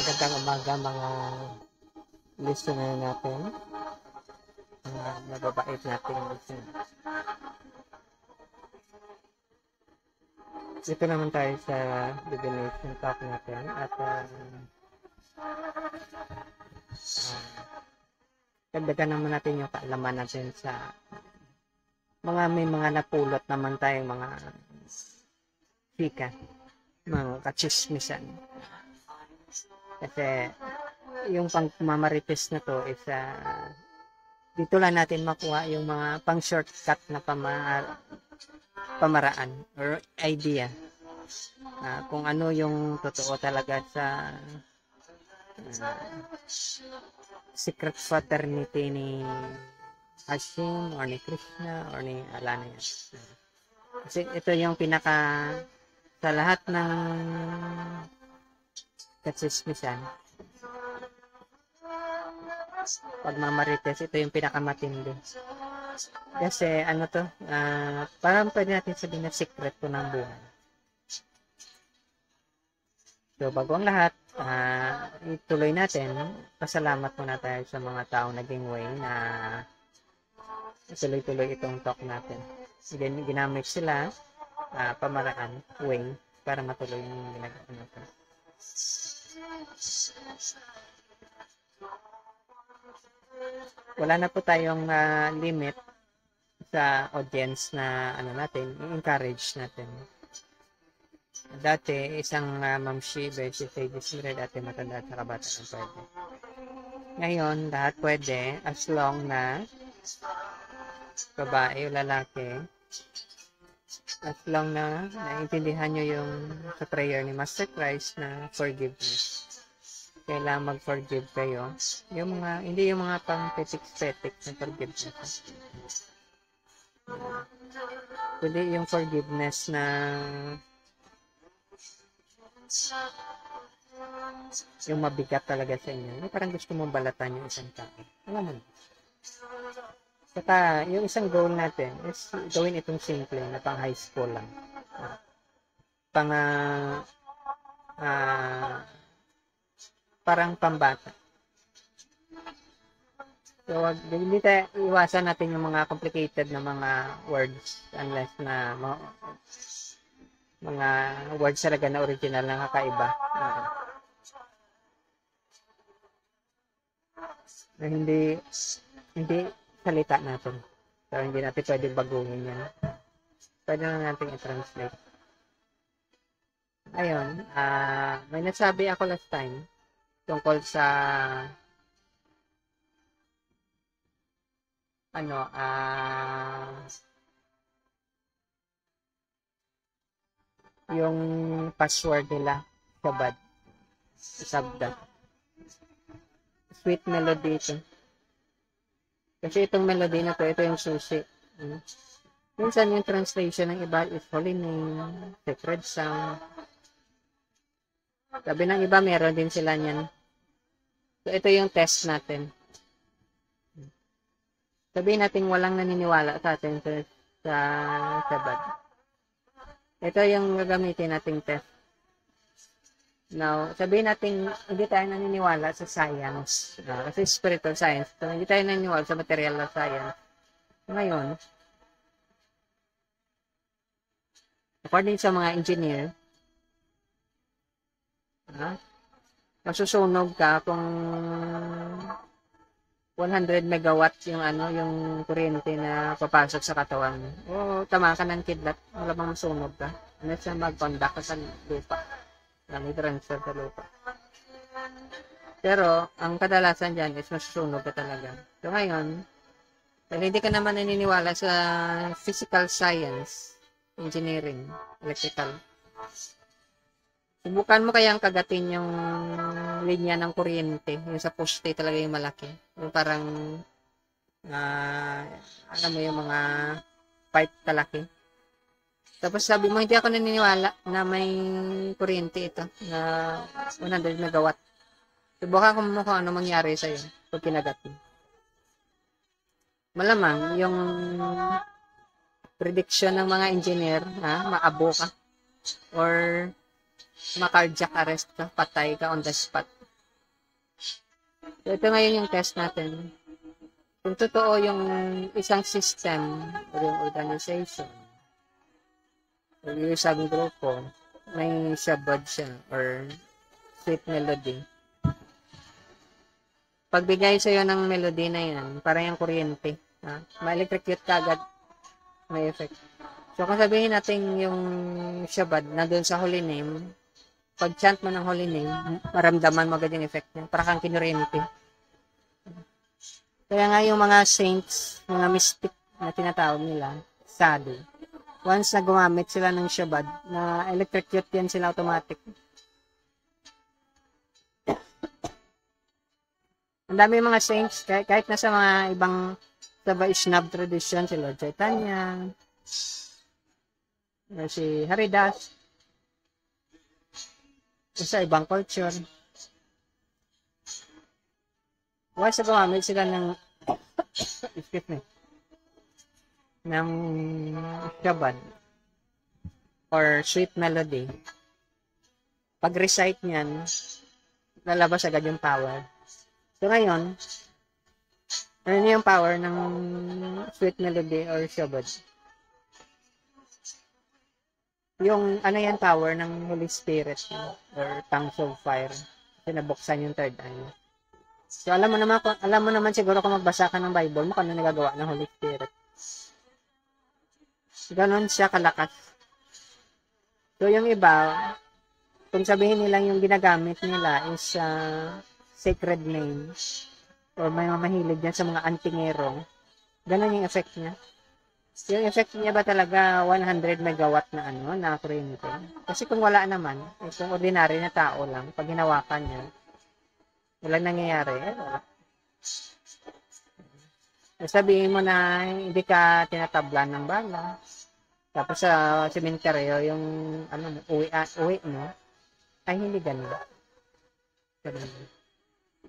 Magandang umaga mga listener natin, mga mababait nating listener. Dito naman tayo sa divination talk natin at dagdagan naman natin yung kaalaman natin sa may mga napulot naman tayong mga chika, mga kachismisan. Kasi yung pang-mamarites na to is dito lang natin makuha yung mga pang-shortcut na pamaraan or idea kung ano yung totoo talaga sa secret fraternity ni Hashim or ni Krishna or ni Alana. Kasi ito yung pinaka sa lahat ng katsismisan, pagmamarites, ito yung pinakamatindi. Kasi ano to, parang pwede natin sabihin na secret to ng buhay. So bago ang lahat, ituloy natin, pasalamat muna tayo sa mga taong naging way na tuloy-tuloy itong talk natin. Ginamit sila pamaraan, way, para matuloy yung ginagawa natin. Wala na po tayong limit sa audience na natin, i-encourage natin. Dati, isang mamshi versus Mire, dati matanda at nakabata ng pwede. Ngayon, lahat pwede as long na babae o lalaki, as long na naiintindihan nyo yung sa prayer ni Master Christ na forgiveness. Kailangan mag-forgive kayo. Hindi yung mga pang-petik-petik na forgiveness. Kundi yung forgiveness na yung mabigat talaga sa inyo. Yung parang gusto mong balatan yung isang tao. Alam mo na. Saka, yung isang goal natin is gawin itong simple na pang high school lang. Parang pambata. So, hindi tayo iwasan natin yung mga complicated na mga words unless na mga words talaga na original na kakaiba. Na hindi salita natin. So, hindi natin pwede baguhin yan. Pwede na natin i-translate. Ayun, may nasabi ako last time tungkol sa yung password nila sa sabda. Sweet melody ito. Kasi itong melody na to, ito yung susi. Minsan yung translation ng iba is holy name, sacred sound. Sabi ng iba, meron din sila niyan. So, ito yung test natin. Sabihin natin walang naniniwala sa atin sa sabad. Ito yung gagamitin nating test. Now, sabihin natin hindi tayo naniniwala sa science. Kasi spiritual science. So, hindi tayo naniniwala sa material na science. Ngayon, according sa mga engineer, masusunog ka kung 100 megawatt yung kuryente na papasok sa katawan mo. O tama ka ng kidlat, wala bang masunog ka. Unless na mag-conduct ka sa lupa. May transfer sa lupa. Pero, ang kadalasan dyan is masusunog ka talaga. So ngayon, dahil hindi ka naman naniniwala sa physical science, engineering, electrical, subukan mo kayang kagatin yung linya ng kuryente, yung sa poste talaga yung malaki. Yung parang, alam mo yung mga pipe kalaki. Tapos sabi mo, hindi ako naniniwala na may kuryente ito, na 100 megawatt. Subukan mo kung ano mangyari sa'yo pag kinagat mo. Malamang, yung prediction ng mga engineer, maabo ka, or ma-cardiac arrest ka, patay ka on the spot. So, ito ngayon yung test natin. Kung totoo yung isang system o yung organization o yung isang grupo, may shabad siya or sweet melody. Pagbigay sa'yo ng melody na yan, parang yung kuryente. Ma-electrocute ka agad, may effect. So, kung sabihin natin yung shabad na doon sa holy name, pag chant mo ng holy name, maramdaman mo agad yung effect niya. Parang kang kinuryente. Kaya nga yung mga saints, mga mystic na tinatawag nila, sadhu, once na gumamit sila ng shabad, na electrocute yan sila automatic. Ang dami mga saints, kahit na sa mga ibang sa Vaishnav tradition, si Lord Chaitanya, or si Haridas, sa ibang culture. Once na gumamit sila ng excuse me, ng shabad or sweet melody, pag-recite niyan, lalabas agad yung power. So ngayon, ano yung power ng sweet melody or shabad? Yung ano yan power ng Holy Spirit or tongues of fire. Kasi nabuksan yung third eye. So alam mo naman siguro kung magbasa ka ng Bible mo kung ano nagagawa ng Holy Spirit. Ganon siya kalakas. So yung iba, kung sabihin nila yung ginagamit nila is sacred names or may mahilig yan sa mga antingero, ganon yung effect niya. Yung effect niya ba talaga 100 megawatt na na kuryente? Kasi kung wala naman, kung ordinary na tao lang, pag hinawakan niya, walang nangyayari. Wala. Sabihin mo na hindi ka tinatablan ng bala. Tapos sa sementeryo, yung uwi mo, ay hindi ganun.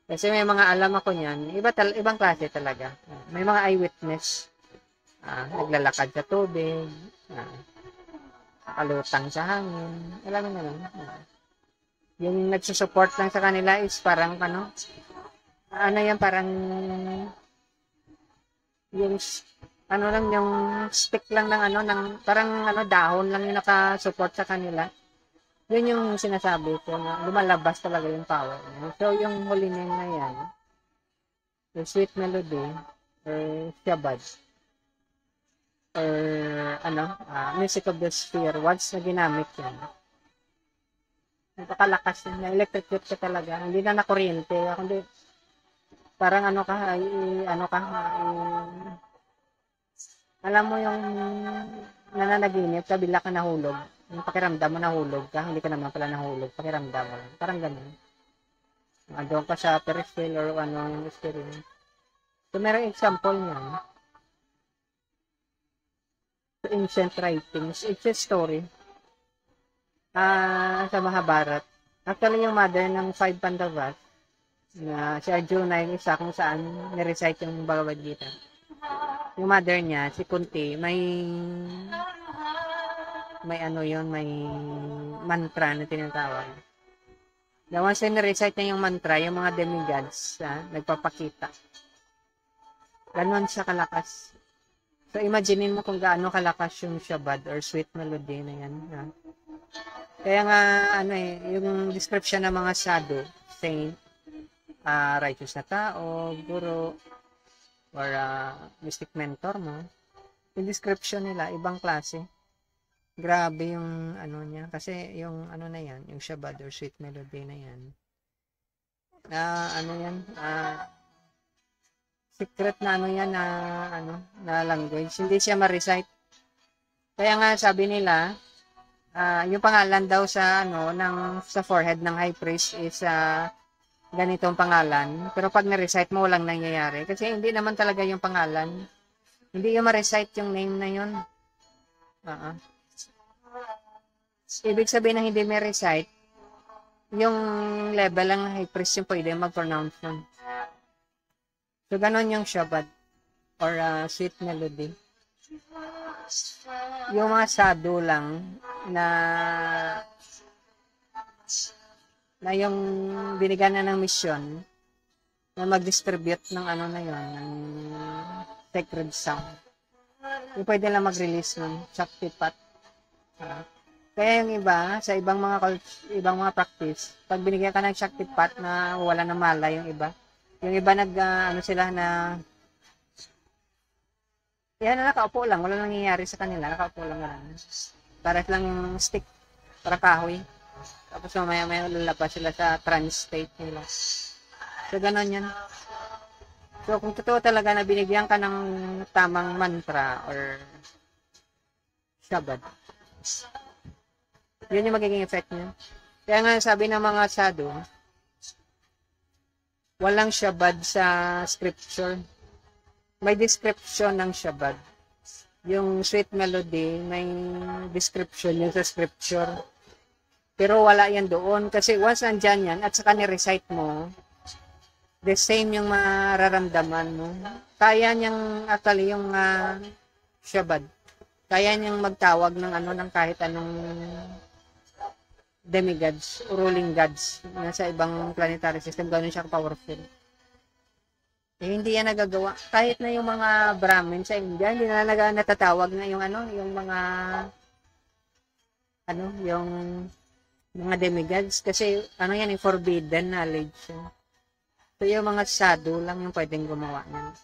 Kasi may mga alam ako niyan, ibang klase talaga. May mga eyewitness, naglalakad sa tubig, kalutang sa hangin, alam mo naman. Yung nagsusupport lang sa kanila is parang parang yung yung stick lang ng parang dahon lang yung nakasupport sa kanila. Yun yung sinasabi ko na lumalabas talaga yung power. So, yung holy name na yan, yung sweet melody, or shabad, or music of the sphere, once na ginamit yan, napakalakas yan, na-electrocute ka talaga, hindi na nakuryente, kundi parang alam mo yung nananaginip, kabila ka nahulog, yung pakiramdam mo nahulog ka, hindi ka naman pala nahulog, pakiramdam mo lang. Parang ganun. Andun ka sa Ferris wheel or yung experience. So, merong example niyan. So, ancient writings. It's a story. Sa Mahabharat. Actually, yung mother ng 5 Pandavas, na si Arjuna yung isa kung saan nirecite yung Bhagavad Gita. Yung mother niya, si Kunti, may may mantra na tinatawag. Na once na recite niya yung mantra, yung mga demigods, nagpapakita. Ganon siya kalakas. So, imaginein mo kung gaano kalakas yung shabad or sweet melody na yan. Kaya nga, yung description ng mga sadhu, saint, righteous na tao, guru, or mystic mentor mo, yung description nila, ibang klase. Grabe yung niya. Kasi yung na yan, yung shabad or sweet melody na yan. Secret na yan na language. Hindi siya ma-recite. Kaya nga sabi nila, yung pangalan daw sa sa forehead ng high priest is ganitong pangalan. Pero pag na-recite mo, walang nangyayari. Kasi hindi naman talaga yung pangalan. Hindi yung ma-recite yung name na yun. Ibig sabihin na hindi may recite, yung level ng high priest yung pwede mag-pronounce nun. So, ganon yung shabad or sweet melody. Yung mga sadhu lang na yung binigyan na ng mission, na mag-distribute ng ano na yun, ng sacred sound. Yung pwede lang mag-release ng Shaktipat. Kaya yung iba, sa ibang ibang mga practice, pag binigyan ka ng Shaktipat na wala na malay yung iba ano sila na yan na nakaupo lang, wala nangyayari sa kanila, nakaupo lang lang. Para lang yung stick, para kahoy. Tapos mamaya lalabas sila sa trance state nila. So, ganon yan. So, kung totoo talaga na binigyan ka ng tamang mantra or shabad, yun yung magiging effect niya. Kaya nga sabi ng mga sadhu, walang shabad sa scripture. May description ng shabad. Yung sweet melody, may description yun sa scripture. Pero wala yan doon. Kasi once nandyan yan, at saka ni-recite mo, the same yung mararamdaman mo. Kaya niyang, actually, yung shabad, kaya niyang magtawag ng ng kahit anong demigods, ruling gods na sa ibang planetary system. Gano'n siya powerful. Hindi yan nagagawa. Kahit na yung mga Brahmin sa India, hindi na natatawag na yung yung mga yung mga demigods kasi yan yung forbidden knowledge. So yung mga sadhu lang yung pwedeng gumawa niyan.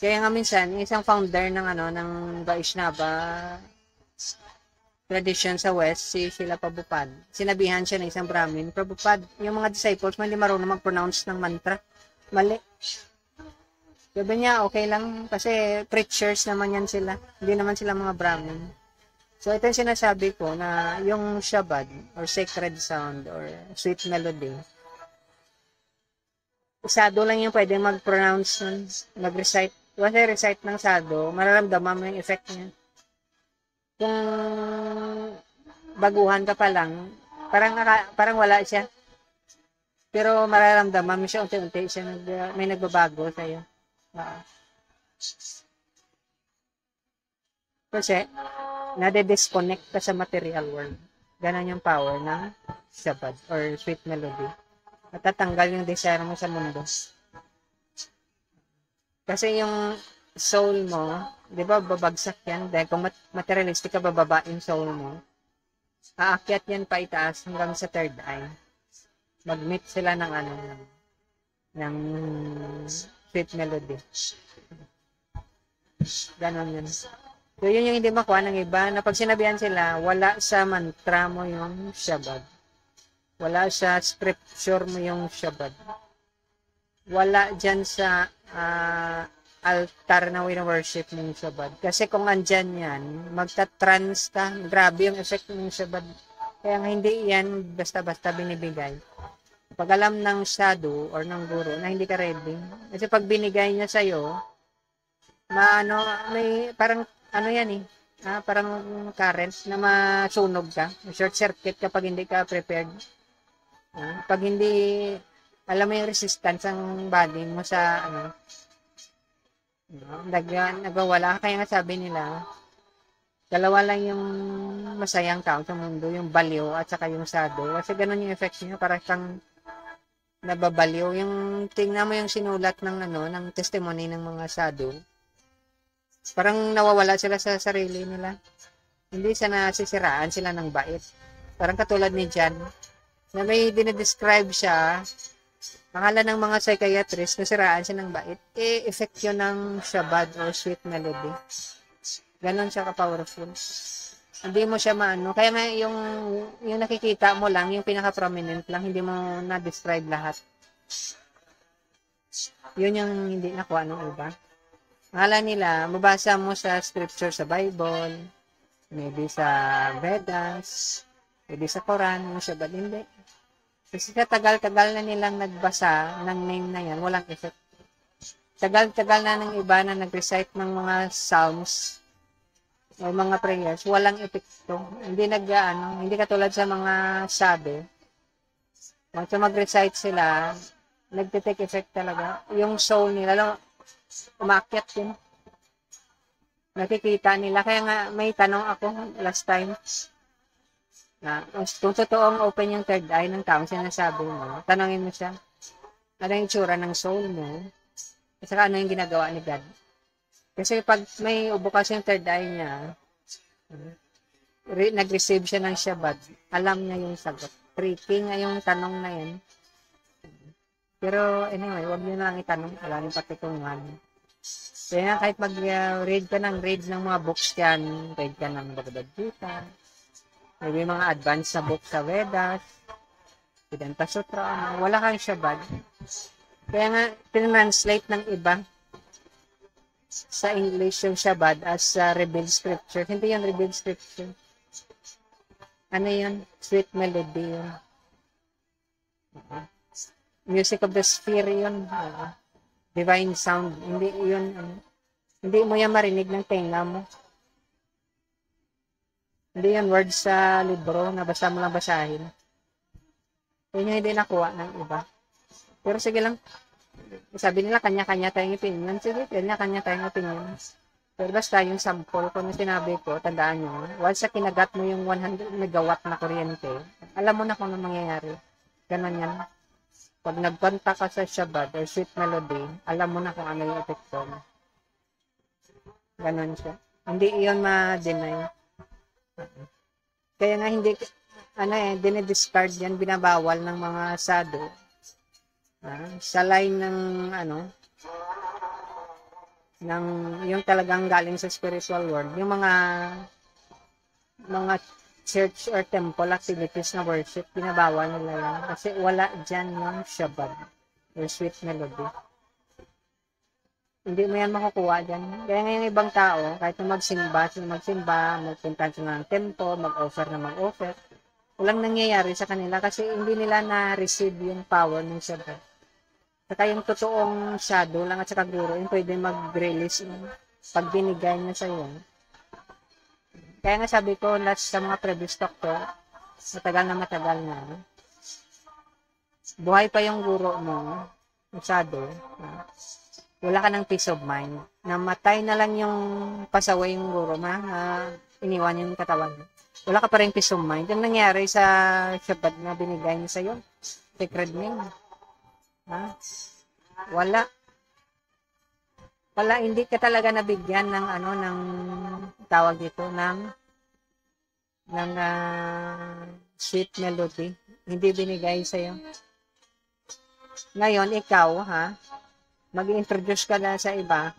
Kaya nga minsan, isang founder ng Vaishnava tradition sa West, si Srila Prabhupada. Sinabihan siya ng isang Brahmin, Prabhupada, yung mga disciples mo hindi marunong mag-pronounce ng mantra. Mali. Sabi niya, okay lang, kasi preachers naman yan sila. Hindi naman sila mga Brahmin. So, ito yung sinasabi ko na yung shabad, or sacred sound, or sweet melody, sadhu lang yung pwedeng mag-pronounce nun, mag-recite. Once I recite ng sadhu, mararamdaman mo yung effect niya. Kung baguhan ka pa lang, parang wala siya. Pero mararamdaman mo siya, unti-unti siya may nagbabago sa'yo. Kasi, nade-disconnect ka sa material world. Ganon yung power ng shabad or sweet melody. Matatanggal yung desire mo sa mundo. Kasi yung soul mo, di ba, babagsak yan. Dahil kung materialistic ka, bababa yung soul mo. Aakyat yan pa itaas hanggang sa third eye. Mag-meet sila ng ng sweet melody. Ganon yan. So, yun yung hindi makuha ng iba, na pag sinabihan sila, wala sa mantra mo yung shabad. Wala sa scripture mo yung shabad. Wala dyan sa altar na wino-worship mo yung shabad. Kasi kung andyan yan, magta-trance ka. Grabe yung effect ng shabad. Kaya hindi yan basta-basta binibigay. Pag alam ng sadhu or ng guru na hindi ka ready, kasi pag binigay niya sa'yo, may parang yan parang current na masunog ka, short circuit kapag hindi ka prepared. Pag hindi alam mo yung resistance ang body mo sa nagwawala. Kaya nga sabi nila, dalawa lang yung masayang tao sa mundo, yung baliw at saka yung sadhu. Kasi ganun yung effect niya, parang kang nababaliw. Yung tingnan mo yung sinulat ng testimony ng mga sadhu, parang nawawala sila sa sarili nila. Hindi sa nasisiraan sila ng bait. Parang katulad ni John, na may dinedescribe siya, pangalan ng mga psychiatrist, nasiraan siya ng bait. Effect yun ng shabad or sweet melody. Ganon siya ka-powerful. Hindi mo siya kaya nga yung nakikita mo lang, yung pinaka-prominent lang, hindi mo na-describe lahat. Yun yung hindi nakuha ng iba. Akala nila, mabasa mo sa scripture sa Bible, maybe sa Vedas, maybe sa Quran, yung shabad, hindi. Kasi sa tagal-tagal na nilang nagbasa ng name na yan, walang effect. Tagal-tagal na ng iba na nag-recite ng mga psalms o mga prayers, walang epekto. Hindi hindi katulad sa mga sadhu. Once mag-recite sila, nagte-take effect talaga. Yung soul nila, umakyat yun. Nakikita nila. Kaya nga, may tanong ako last time. Kung totoong open yung third eye ng tao, sinasabi mo, tanongin mo siya, Ano yung itsura ng soul mo, at saka ano yung ginagawa ni God. Kasi pag may bukas yung third eye niya, nag-receive siya ng Shabbat, alam niya yung sagot. Tricky nga yung tanong na yan. Pero anyway, wag niyo na lang itanong, wala nang patutungan. Kaya nga kahit mag-read ka ng mga books yan, read ka ng Bhagavad Gita, may mga advanced na book sa Vedas, Vedanta Sutra, wala kang Shabbat. Kaya nga, tinranslate ng iba sa English yung Shabbat as revealed scripture. Hindi yan revealed scripture. Ano yun? Sweet melody yun. Music of the sphere yun. Divine sound. Hindi yun. Hindi mo yan marinig ng tenga mo. Hindi yan words sa libro na basta mo lang basahin. Yun yung hindi nakuha ng iba. Pero sige lang. Sabi nila, kanya-kanya tayong opinion. Sige, kanya-kanya tayong opinion. Pero basta yung sample ko na sinabi ko, tandaan nyo, once sa kinagat mo yung 100 megawatt na kuryente, alam mo na kung ano mangyayari. Ganon yan. Pag nagkanta ka sa Shabbat or sweet melody, alam mo na kung ano yung epekto mo. Ganon siya. Hindi iyon ma-deny. Kaya nga hindi, dinidiscard yan, binabawal ng mga sadhu. Sa line ng, ng yung talagang galing sa spiritual world, yung mga church or temple activities na worship, binabawal nila yan. Kasi wala dyan yung Shabbat or sweet melody. Hindi mo yan makukuha dyan. Kaya ngayon ibang tao, kahit na magsimba, magpunta sila ng temple, mag-offer na mag-offer, walang nangyayari sa kanila kasi hindi nila na-receive yung power ng Shabbat. Saka yung totoong shadow lang at saka guro, yung pwede mag-release yung pag binigay niya sa iyo. Kaya nga sabi ko, last sa mga previous talk ko, matagal na, buhay pa yung guro mo, yung shadow, wala ka ng peace of mind. Namatay na lang yung pasaway yung guro mo, iniwan yung katawan. Wala ka pa rin peace of mind. Yung nangyari sa Shabbat na binigay niya sa iyo, sacred name. Wala, hindi ka talaga nabigyan ng ng tawag dito ng sweet melody. Hindi binigay sa iyo. Ngayon ikaw mag-introduce ka na sa iba,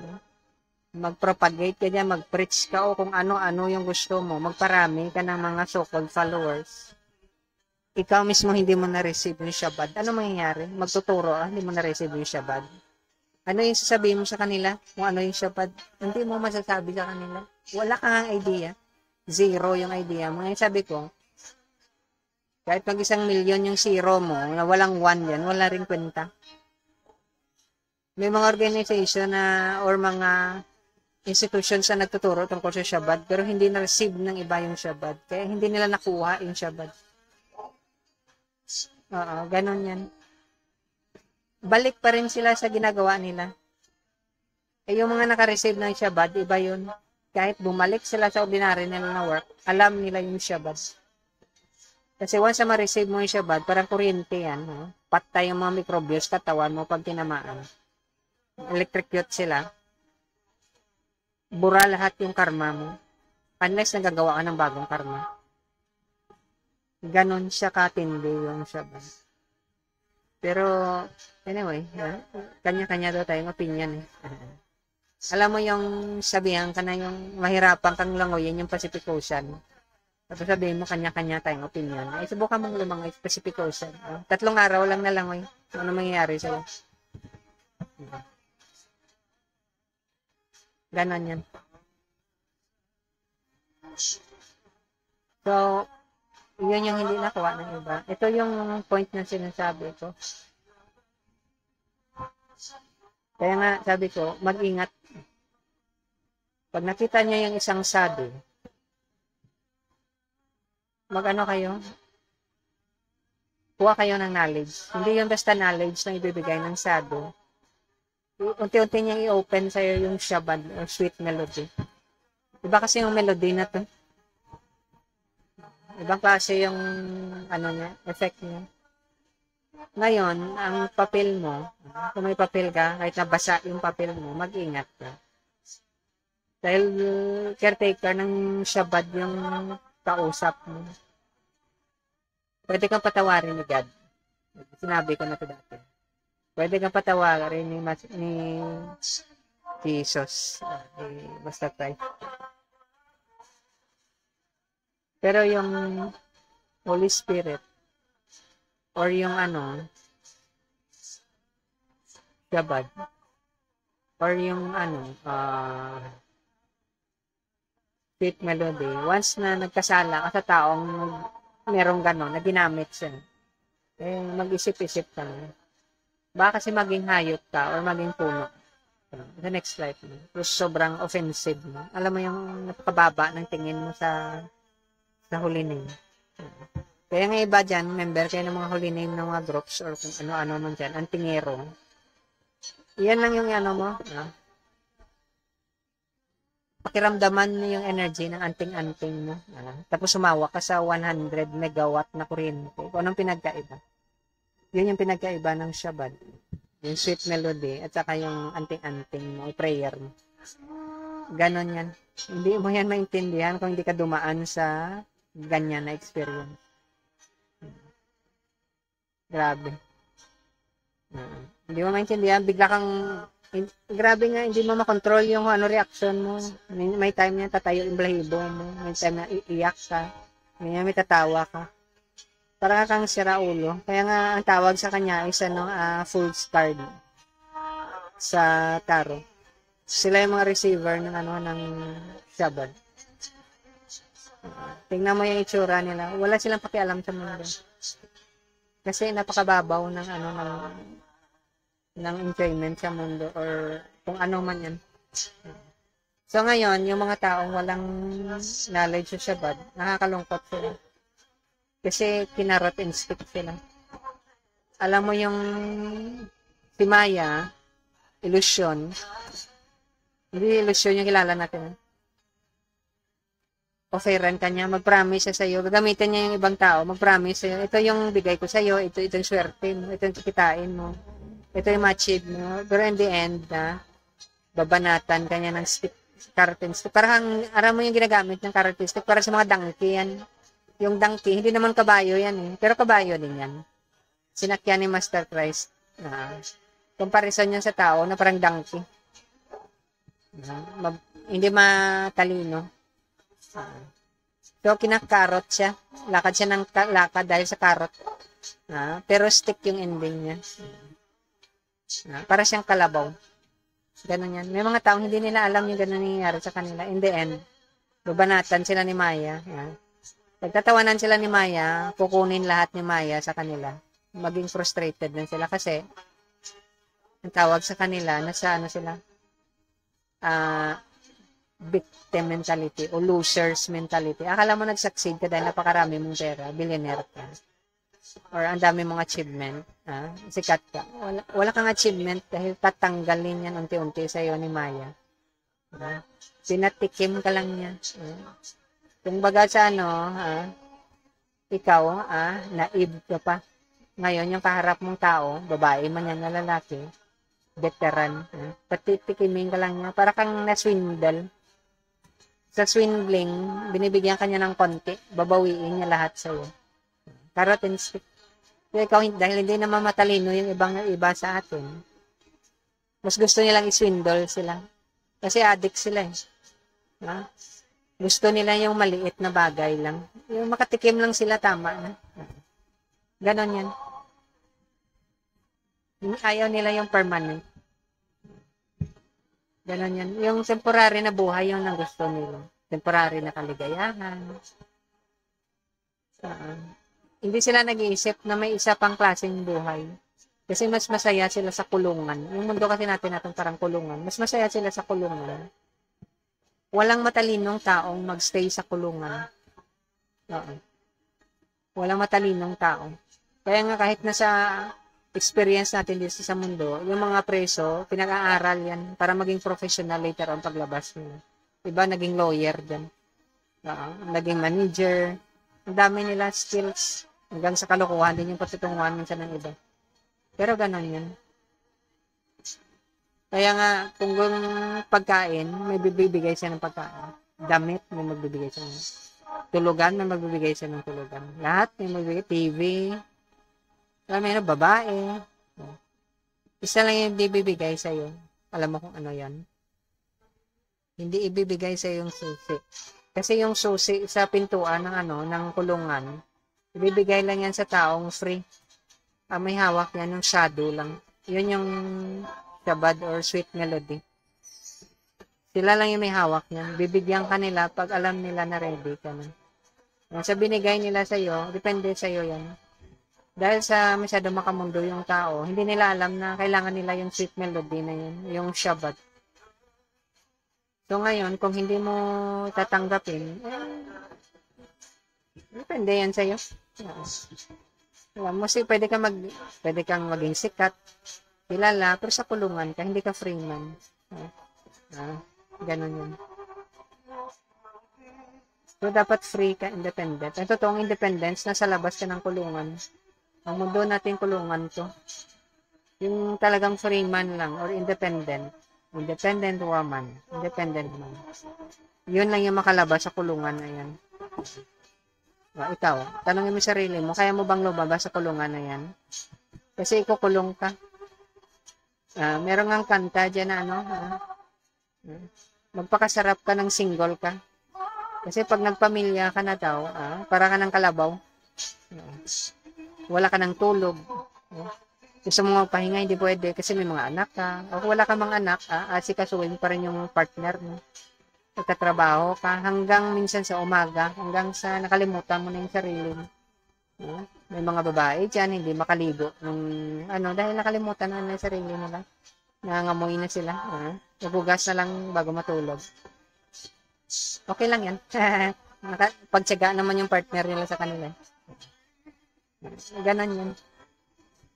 mag-propagate ka diyan, mag-preach ka o kung ano-ano yung gusto mo, magparami ka ng mga so-called followers. Ikaw mismo hindi mo na-receive yung Shabbat. Ano mangyayari? Magtuturo, hindi mo na-receive yung Shabbat. Ano yung sasabihin mo sa kanila? Kung ano yung Shabbat? Hindi mo masasabi sa kanila. Wala kang idea. Zero yung idea mo. Ngayon sabi ko, kahit pag 1 million yung zero mo, na walang 1 yan, wala rin kwenta. May mga organization or mga institutions na nagtuturo tungkol sa Shabbat, pero hindi na-receive ng iba yung Shabbat. Kaya hindi nila nakuha yung Shabbat. Ganon yan. Balik pa rin sila sa ginagawa nila. Yung mga naka-receive ng Shabbat, iba yun. Kahit bumalik sila sa ordinary nila na work, alam nila yung Shabbat. Kasi once na ma-receive mo yung Shabbat, parang kuryente yan. Patay yung mga microbios katawan mo pag tinamaan. Electrocute sila. Bura lahat yung karma mo. Unless nagagawa ka ng bagong karma. Ganon siya katindi yung Shabbat. Pero, anyway, kanya-kanya daw tayong opinion. Alam mo yung sabihan ka na yung mahirapan kang langoyin yung Pacific Ocean. Tapos sabihin mo kanya-kanya tayong opinion. Ay, subukan mong lumangoy sa Pacific Ocean. 3 araw lang nalangoy. Ano mangyayari sa'yo? Ganon yan. So, yun yung hindi nakuha ng iba. Ito yung point na sinasabi ko. Kaya nga, sabi ko, mag-ingat. Pag nakita niyo yung isang sadhu, mag-ano kayo? Kuha kayo ng knowledge. Hindi yung basta knowledge na ibibigay ng sadhu. Unti-unti niyang i-open sa'yo yung Shabbat or sweet melody. Iba kasi yung melody na to. Ibang klase yung effect niya. Ngayon, ang papel mo, kung may papel ka, kahit nabasa yung papel mo, mag-ingat ka. Dahil caretaker ng Shabbat yung kausap mo. Pwede kang patawarin ni God. Sinabi ko na ito dati. Pwede kang patawarin ni Jesus. Basta Christ. Pero yung Holy Spirit, or yung Shabbat, or yung sweet melody, once na nagkasala ka sa taong merong gano'n, na ginamit siya, mag-isip-isip ka na. Baka kasi maging hayop ka, or maging puno. The next life mo. Tapos sobrang offensive mo. Alam mo yung napakababa ng tingin mo sa holy name. Kaya nga iba dyan, member kayo ng mga holy name ng mga groups, or kung ano-ano man dyan, antingero. Yan lang yung mo, pakiramdaman mo yung energy ng anting-anting mo. Tapos sumawa ka sa 100 megawatt na kuryente. Kung anong pinagkaiba? Yun yung pinagkaiba ng Shabbat. Yung sweet melody at saka yung anting-anting mo, prayer mo. Ganon yan. Hindi mo yan maintindihan kung hindi ka dumaan sa ganyan na experience. Grabe. Hindi mo maintindihan, bigla kang grabe nga, hindi mo makontrol yung reaction mo. May time na tatayo yung balahibo mo. May time na iiyak ka. May tatawa ka. Para kang sira ulo. Kaya nga, ang tawag sa kanya is fool's card sa tarot. Sila yung mga receiver ng Shabbat. Tingnan mo yung itsura nila. Wala silang pakialam sa mundo. Kasi napakababaw ng enjoyment sa mundo, or kung ano man yan. So ngayon, yung mga taong walang knowledge sa Shabbat, nakakalungkot sila. Kasi kinarot and stick sila. Alam mo yung si Maya, illusion. Hindi illusion yung kilala natin. Offeran ka niya, mag-promise siya sa'yo, gagamitin niya yung ibang tao, mag-promise sa'yo, ito yung bigay ko sa'yo, ito yung swerte mo, ito yung kikitain mo, ito yung ma-achieve mo. Pero in the end, babanatan ka niya ng stick, carrot and stick. Parang, aram mo yung ginagamit ng carrot and stick, para sa mga donkey yan. Yung donkey, hindi naman kabayo yan pero kabayo din yan. Sinakyan ni Master Christ. Comparison yan sa tao na parang donkey. Hindi matalino. So, kinakarot siya. Lakad siya ng lakad dahil sa karot. Pero stick yung ending niya. Para siyang kalabaw. Ganun yan. May mga taong hindi nila alam yung ganun nangyayari sa kanila. In the end, babanatan sila ni Maya. Pagtatawanan sila ni Maya, kukunin lahat ni Maya sa kanila. Maging frustrated din sila kasi ang tawag sa kanila, nasa sila? Victim mentality o losers mentality. Akala mo nag-succeed ka dahil napakarami mong pera, billionaire ka. Or ang dami mong achievement, sikat ka. Wala kang achievement dahil tatanggalin yan unti-unti sa iyo ni Maya. Pinatikim ka lang niya. Kung baga sa ikaw, naive ka pa. Ngayon, yung kaharap mong tao, babae man yan na lalaki, veteran, patitikimin ka lang niya. Para kang na-swindle. Sa swindling, binibigyan ka niya ng konti, babawiin niya lahat sa'yo. Carrot and stick. Kaya ikaw, dahil hindi naman matalino yung iba sa atin, mas gusto nilang iswindle sila. Kasi addict sila . Gusto nila yung maliit na bagay lang. Yung makatikim lang sila, tama na. Ganon yan. Ayaw nila yung permanent. Ganon yan. Yung temporary na buhay, yung nang gusto nila. Temporary na kaligayahan. Hindi sila nag-iisip na may isa pang klaseng buhay. Kasi mas masaya sila sa kulungan. Yung mundo kasi natin parang kulungan. Mas masaya sila sa kulungan. Walang matalinong taong magstay sa kulungan. Walang matalinong tao. Kaya nga kahit nasa experience natin dito sa mundo, yung mga preso, pinag-aaral yan para maging professional later on paglabas nila. Iba naging lawyer dyan. Naging manager. Ang dami nila skills. Hanggang sa kalokohan din yung patutunguhan minsan ng iba. Pero ganun yun. Kaya nga, kung pagkain, may bibigay siya ng pagkain. Damit, may magbibigay siya ng tulugan, may magbibigay siya ng tulugan. Lahat may magbibigay. TV, may babae. Isa lang yung ibibigay sa'yo. Alam mo kung ano yan? Hindi ibibigay sa'yo yung susi. Kasi yung susi sa pintuan ng kulungan, ibibigay lang yan sa taong free. May hawak yan, yung shadow lang. Yun yung shabad or sweet melody. Sila lang yung may hawak niyan. Bibigyan ka nila pag alam nila na ready ka na. Sa binigay nila sa'yo, depende sa'yo yan. Dahil sa masyado makamundo yung tao, hindi nila alam na kailangan nila yung sweet melody na yun, yung shabad. So ngayon, kung hindi mo tatanggapin, depende yan sa'yo. Pwede kang maging sikat, kilala, pero sa kulungan ka, hindi ka free man. Ganun yun. So, dapat free ka, independent. Ang totoong independence, nasa labas ka ng kulungan. Ang mundo natin kulungan to. Yung talagang free man lang, or independent. Independent woman. Independent man. Yun lang yung makalabas sa kulungan na yan. Ikaw, tanongin mo sarili mo, kaya mo bang lumabas sa kulungan na yan? Kasi ikukulong ka. Meron ngang kanta dyan na magpakasarap ka ng single ka. Kasi pag nagpamilya ka na daw, para ka ng kalabaw. Wala ka ng tulog. Gusto mo magpahinga, hindi pwede kasi may mga anak ka. O wala ka mga anak, asikasuhin pa rin yung partner mo. Nagtatrabaho ka hanggang minsan sa umaga, hanggang sa nakalimutan mo na yung sarili mo. May mga babae dyan, hindi makaligo. Dahil nakalimutan na yung sarili nila. Nangangamoy na sila. Nagugas na lang bago matulog. Okay lang yan. Pagtsaga naman yung partner nila sa kanila. Ganon yan.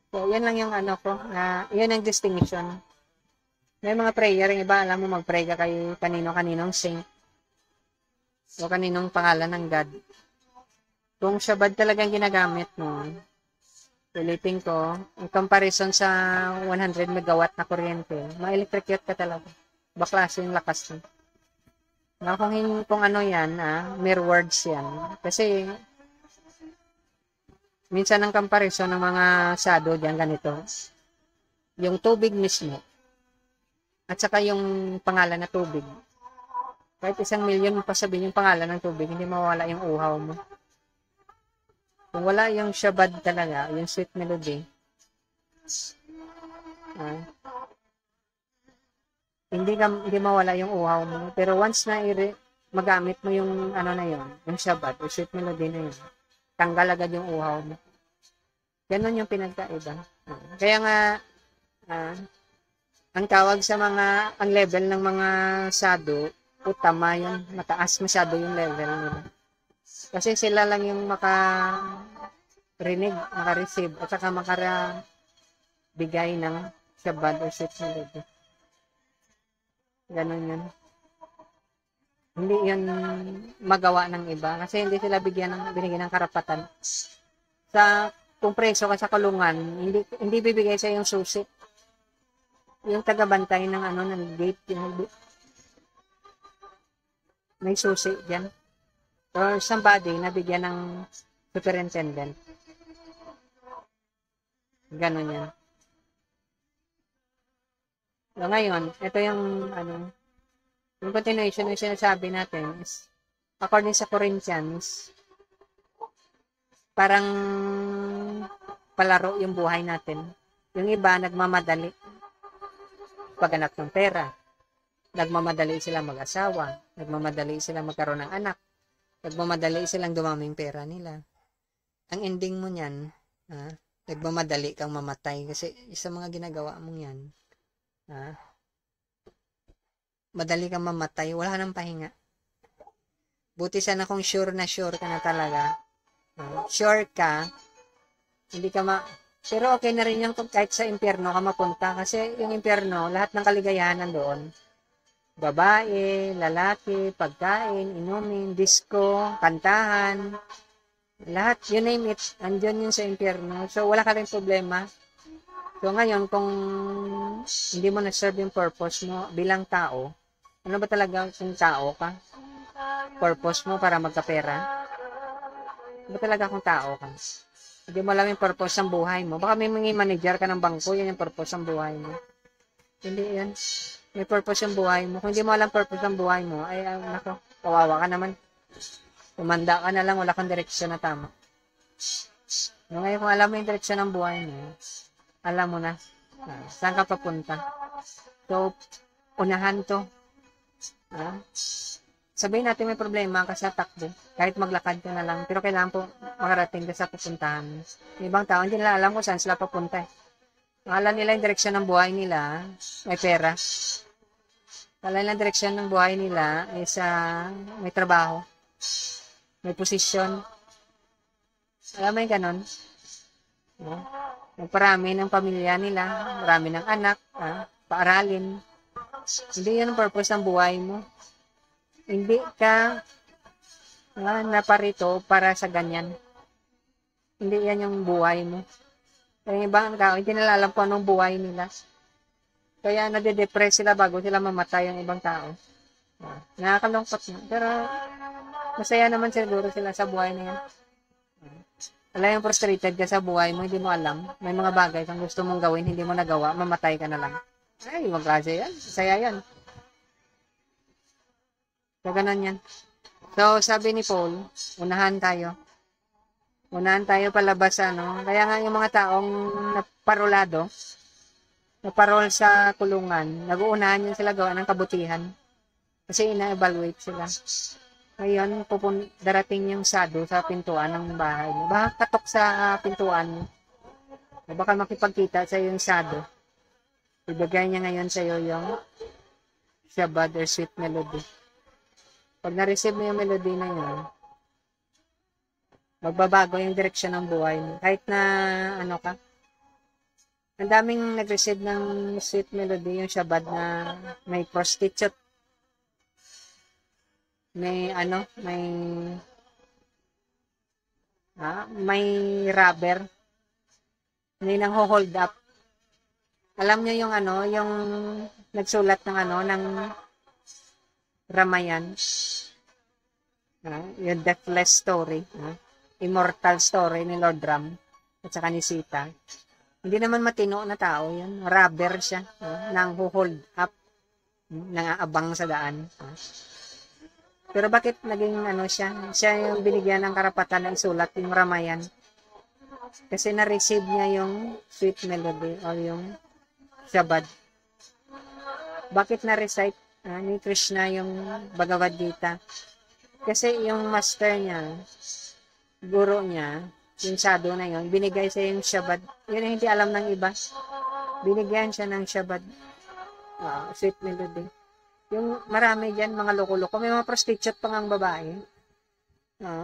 So, yan lang yung yan ang distinction. May mga prayer, yung iba, alam mo, mag-pray ka kay kanino-kaninong saint. O kaninong pangalan ng God. Kung shabad talagang ginagamit mo, ulitin ko, in comparison sa 100 megawatt na kuryente, ma-electrocute ka talaga. Baklase yung lakas mo. Kung ano yan, mere words yan. Kasi, minsan ang comparison ng mga sado dyan ganito, yung tubig mismo, at saka yung pangalan na tubig. Kahit 1,000,000 mo pa sabihin yung pangalan ng tubig, hindi mawala yung uhaw mo. Kung wala yung shabad talaga, yung sweet melody, hindi mawala yung uhaw mo. Pero once na magamit mo yung yung shabad, yung sweet melody na yun, tanggal agad yung uhaw mo. Ganon yung pinagkaiba. Kaya nga, ang tawag sa ang level ng mga sado, utama yun, mataas masyado yung level nila. Kasi sila lang yung makarinig, makareceive, at saka makarabigay ng shabad or sweet melody. Ganon yun. Hindi yun magawa ng iba, kasi hindi sila binigyan ng karapatan. Kung preso ka sa kulungan, hindi bibigay sa yung susi. Yung tagabantay ng ng gate, may susi diyan. Or somebody na bigyan ng superintendent. Ganon yan. So, ngayon, ito yung yung continuation ng sinasabi natin is, according sa Corinthians, parang palaro yung buhay natin. Yung iba, nagmamadali paghanap ng pera. Nagmamadali sila mag-asawa. Nagmamadali sila magkaroon ng anak. Nagmamadali silang dumaming pera nila. Ang ending mo niyan, nagmamadali kang mamatay kasi sa mga ginagawa mong yan, madali kang mamatay, wala ka ng pahinga. Buti sana kung sure ka na talaga. Sure ka, hindi ka pero okay na rin yung kahit sa impyerno ka mapunta kasi yung impyerno, lahat ng kaligayahan nandoon. Babae, lalaki, pagkain, inumin, disco, kantahan, Lahat, you name it, andyan yun sa impyerno. So, wala ka rin problema. So, ngayon, kung hindi mo na-serve yung purpose mo bilang tao, ano ba talaga kung tao ka? Purpose mo para magkapera? Ano ba talaga kung tao ka? Hindi mo alam yung purpose ng buhay mo. Baka may mga manager ka ng bangko, yan yung purpose ng buhay mo. Hindi yan. May purpose yung buhay mo. Kung hindi mo alam purpose ng buhay mo, ay, nako, kawawa ka naman. Umanda ka na lang, wala kang direksyon na tama. Ngayon, kung alam mo yung direksyon ng buhay mo, alam mo na, saan ka papunta. So, unahan to. Sabihin natin may problema ka sa takbo, kahit maglakad ka na lang, pero kailangan po makarating ka sa pupuntahan. Yung ibang tao, hindi nila alam kung saan sila papunta. Alam nila yung direksyon ng buhay nila, may pera. Alam nila yung direksyon ng buhay nila is may trabaho, may posisyon. Alam mo yung ganon? Parami ng pamilya nila, marami ng anak, paaralin. Hindi yan ang purpose ng buhay mo. Hindi ka naparito para sa ganyan. Hindi yan yung buhay mo. Kaya ibang tao, hindi nila alam kung anong buhay nila. Kaya nade-depress sila bago sila mamatay yung ibang tao. Nakakalungkot na. Pero masaya naman siguro sila sa buhay na yan. Alam yung frustrated ka sa buhay mo, hindi mo alam. May mga bagay kung gusto mong gawin, hindi mo nagawa, mamatay ka na lang. Ay, ibang klase yan. Masaya yan. So, ganun yan. So, sabi ni Paul, unahan tayo. Unahan tayo palabas, Kaya nga yung mga taong naparolado, naparol sa kulungan, nag-uunahan yung sila gawa ng kabutihan. Kasi ina-evaluate sila. Ngayon, darating yung sado sa pintuan ng bahay mo. Baka katok sa pintuan mo. Baka makipagkita sa yung sado. Ibigay niya ngayon sa iyo yung Shabbat or sweet melody. Pag na-receive mo yung melody na yun, magbabago yung direksyon ng buhay mo. Kahit na ka. Ang daming nag-receive ng sweet melody, yung Shabbat na may prostitute. May rubber. May nang-hold up. Alam niyo yung yung nagsulat ng Ramayan. Yung deathless story. Immortal story ni Lord Ram at saka ni Sita. Hindi naman matino na tao yun. Rubber siya. Nang-hold up. Nang-aabang sa daan. Pero bakit naging siya? Siya yung binigyan ng karapatan na isulat yung Ramayan. Kasi na-receive niya yung sweet melody o yung Shabbat. Bakit na-recite ni Krishna yung Bhagavad Gita? Kasi yung master niya, guro niya, yung shadow na yun, binigay siya yung Shabbat. Yun ang hindi alam ng iba. Binigyan siya ng Shabbat. Sweet melody. Yung marami dyan, mga loko-loko. May mga prostitute pang ang babae.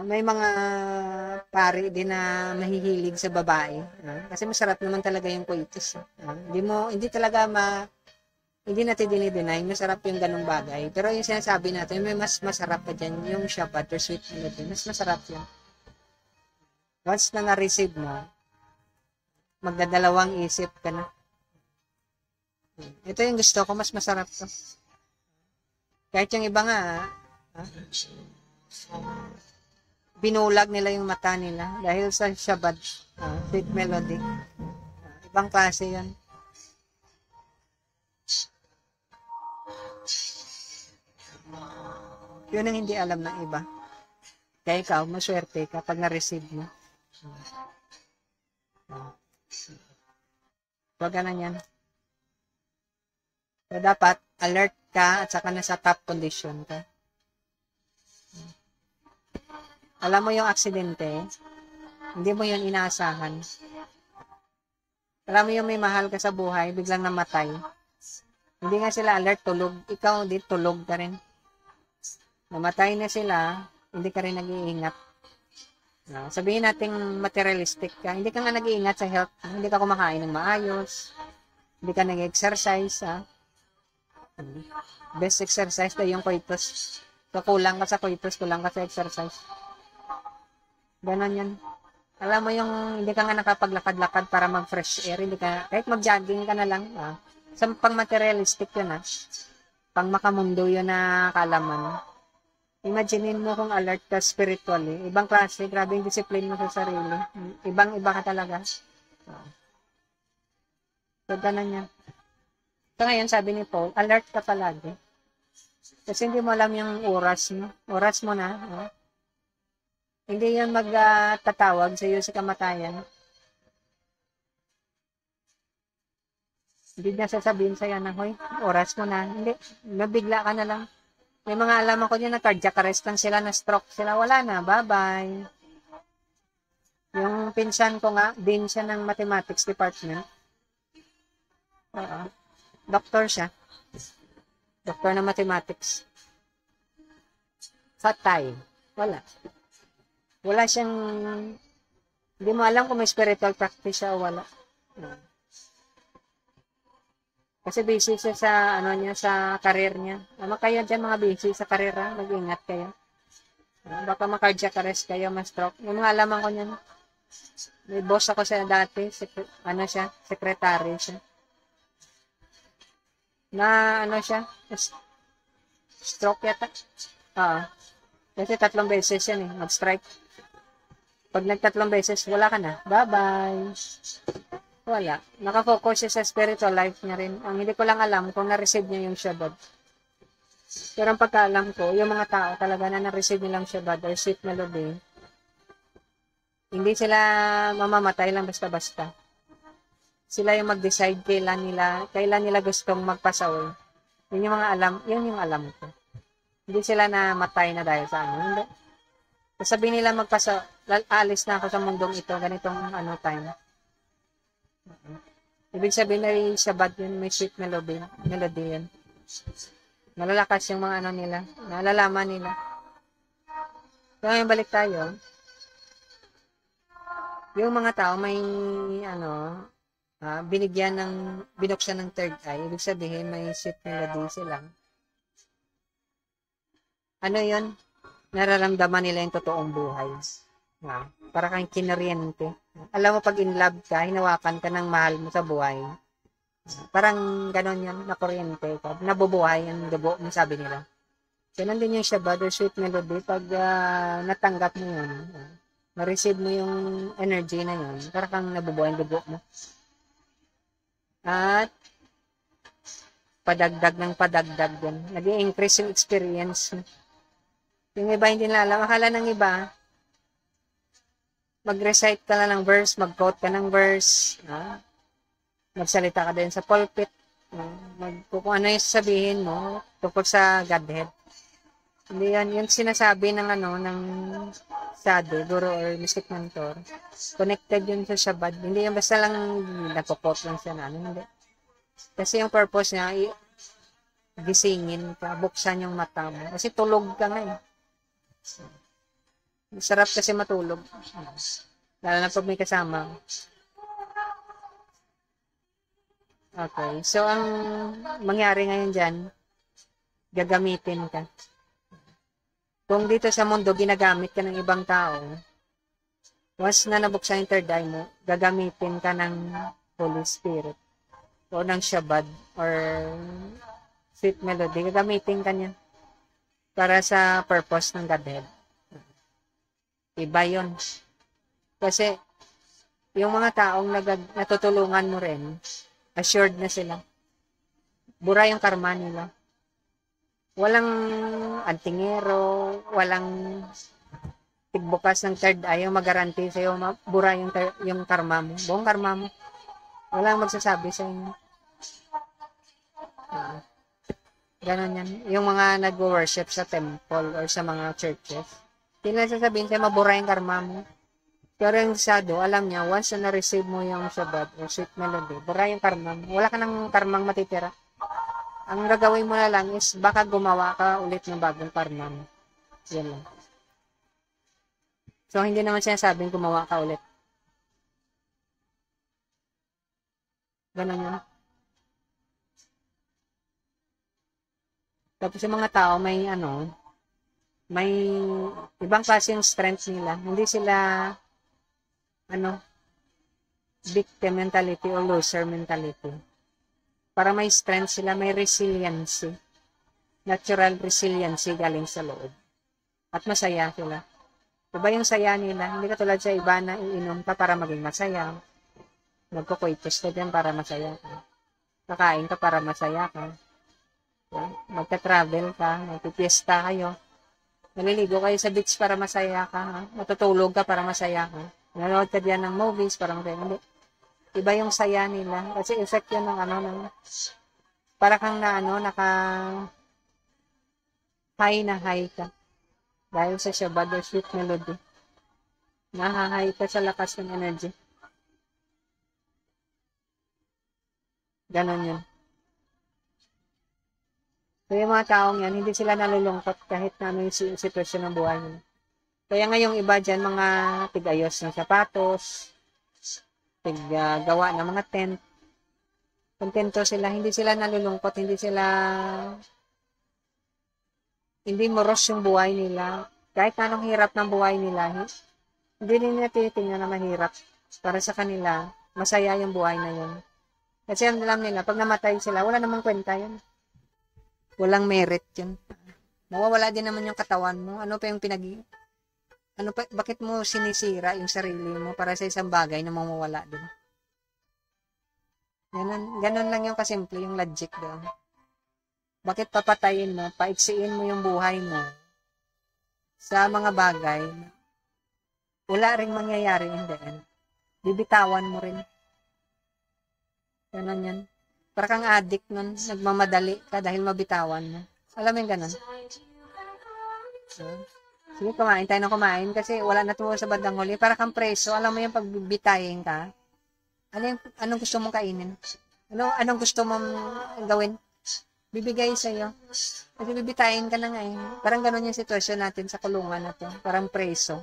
May mga pari din na mahihilig sa babae. Kasi masarap naman talaga yung coitus. Hindi natin dinideny, masarap yung ganung bagay. Pero yung sinasabi natin, may mas masarap pa dyan, yung Shabbat or sweet melody. Mas masarap yan. Once na na-receive mo, magdadalawang isip ka na. Ito yung gusto ko, mas masarap to. Kahit yung iba nga, binulag nila yung mata nila dahil sa Shabbat, sweet melody. Ibang klase yan. Yun ang hindi alam ng iba. Kaya ikaw, maswerte ka pag na-receive mo. So, ganun yan. So, dapat alert ka at saka nasa top condition ka. Alam mo yung aksidente, hindi mo yun inaasahan. Alam mo yung may mahal ka sa buhay, biglang namatay. Hindi nga sila alert, tulog. Ikaw, di tulog ka rin. Namatay na sila, hindi ka rin nag-iingat. Sabihin natin materialistic ka, hindi ka nga nag-iingat sa health, hindi ka kumakain ng maayos, hindi ka nag-exercise. Best exercise na yung coitus. So, kulang ka sa coitus, kulang ka sa exercise. Ganon yan. Alam mo yung hindi ka nga nakapaglakad-lakad para mag-fresh air, hindi ka, kahit mag-jogging ka na lang. Sa pang materialistic yun pang makamundo yun na kalaman. Imaginein mo kung alert ka spiritually. Ibang klase, grabe yung discipline mo sa sarili. Ibang-iba ka talaga. So, ganun yan. So, ngayon, sabi ni Paul, alert ka palagi. Kasi hindi mo alam yung oras mo. Oras mo na. Hindi yan magtatawag sa iyo sa kamatayan. Hindi niya sasabihin sa'yo na, hoy, oras mo na. Hindi. Nabigla ka na lang. May mga alaman ko niya na cardiac arrest lang sila, na stroke sila. Wala na. Bye-bye. Yung pinsan ko nga, din siya ng mathematics department. Doktor siya. Doktor ng mathematics. Patay. Wala. Wala siyang, hindi mo alam kung may spiritual practice siya o wala. Kasi busy siya sa, sa career niya. Ano kayo dyan mga busy sa career, mag-ingat kayo. Baka ma-cardiac arrest kayo, ma-stroke. Yung mga alaman ko niyan. May boss ako siya dati, secretary siya. Na, stroke yata. Kasi 3 beses yan mag-strike. Pag nag-3 beses, wala ka na. Bye-bye. Wala. Nakafocus siya sa spiritual life niya rin. Ang hindi ko lang alam kung na-receive niya yung Shabbat. Pero ang pagkaalam ko, yung mga tao talaga na na-receive nilang Shabbat or sweet melody, hindi sila mamamatay lang basta-basta. Sila yung mag-decide kailan nila gustong magpasawi. Yun yung alam ko. Hindi sila namatay na dahil sa Hindi. Sabihin nila alis na ako sa mundong ito, ganitong time. Ibig sabihin na rin Shabbat yun, may sweet melody yun. Malalakas yung mga nila, nalalaman nila. So, ngayon balik tayo. Yung mga tao may, binuksan ng third eye, ibig sabihin may sweet melody sila. Ano yun? Nararamdaman nila yung totoong buhay. Para kang kinaryente. Alam mo, pag in love ka, hinawakan ka ng mahal mo sa buhay. Parang ganon yan, nakuryente ka. Nabubuhay yung dugo mo, sabi nila. Ganon din yung Shabbat or sweet melody. Pag natanggap mo yun, ma-receive mo yung energy na yun, para kang nabubuhay yung dugo mo. At padagdag yan. Nag-i-increase yung experience mo. Yung iba hindi nila alam. Akala ng iba, mag-recite ka na ng verse, mag-quote ka ng verse, magsalita ka din sa pulpit, kung ano yung sasabihin mo tungkol sa Godhead. Hindi yan, yung sinasabi ng Sado, Guru or Mystic Mentor, connected yun sa Shabbat. Hindi yung basta lang nagpo-quote lang siya hindi. Kasi yung purpose niya, gisingin ka, buksan yung mata mo. Kasi tulog ka nga Sarap kasi matulog. Lalo na pag may kasama. Okay. So, ang mangyari ngayon dyan, gagamitin ka. Kung dito sa mundo, ginagamit ka ng ibang tao, once na nabuksan yung third eye mo, gagamitin ka ng Holy Spirit o ng Shabbat or sweet melody. Gagamitin ka niya para sa purpose ng Godhead. Iba yun. Kasi, yung mga taong natutulungan mo rin, assured na sila. Bura yung karma nila. Walang antingero, walang tigbukas ng third eye, yung mag-guarantee sa'yo, bura yung karma mo. Buong karma mo. Walang magsasabi sa inyo. Ganon yan. Yung mga nag-worship sa temple or sa mga churches, hindi na sasabihin sa'yo, mabura yung karma mo. Pero yung Sado, alam niya, once na na-receive mo yung Shabbat o sweet melody, bura yung karma mo. Wala ka ng karmang matitira. Ang gagawin mo na lang is baka gumawa ka ulit ng bagong karma mo. Yan lang. So, hindi naman sinasabing gumawa ka ulit. Ganon yun. Tapos yung mga tao may may ibang klase yung strength nila. Hindi sila, victim mentality o loser mentality. Para may strength sila, may resiliency. Natural resiliency galing sa loob. At masaya sila. Iba yung saya nila. Hindi katulad sa iba na iinom ka para maging masaya. Magkukwitos ka dyan para masaya ka. Kakain ka para masaya ka. Magka-travel ka. Magpipiesta kayo. Naliligo kayo sa beach para masaya ka. Ha? Matutulog ka para masaya ka. Nanonood ka diyan ng movies para masaya. Hindi. Iba yung saya nila. Kasi effect yun ng para kang high na high ka. Dahil sa Shabbat or sweet melody. Nahahay ka sa lakas ng energy. Ganon yun. So yung mga taong yan, hindi sila nalulungkot kahit na ano yung sitwasyon ng buhay nila. Kaya ngayong iba dyan, mga tig-ayos ng sapatos, tig-gawa ng mga tent, kontento sila, hindi sila nalulungkot, hindi moros yung buhay nila. Kahit anong hirap ng buhay nila, hindi rin nila tinitingnan na mahirap. Para sa kanila, masaya yung buhay na yun. Kasi alam nila, pag namatay sila, wala namang kwenta yun. Walang merit yun. Mawawala din naman yung katawan mo. Bakit mo sinisira yung sarili mo para sa isang bagay na mawawala din? Ganun lang yung kasimple, yung logic doon. Bakit papatayin mo, paiksiin mo yung buhay mo sa mga bagay na wala ring mangyayari in the end. Bibitawan mo rin. Ganun yan. Para kang addict nun, nagmamadali ka dahil mabitawan mo. Alam mo yung ganun? So, sige, kumain tayo ng kumain kasi wala na tuwa sa bandang huli. Para kang preso, alam mo yung pagbibitayin ka. Anong gusto mong kainin? Anong gusto mong gawin? Bibigay sa'yo. Kasi bibitayin ka na nga eh. Parang ganun yung sitwasyon natin sa kulungan natin. Parang preso.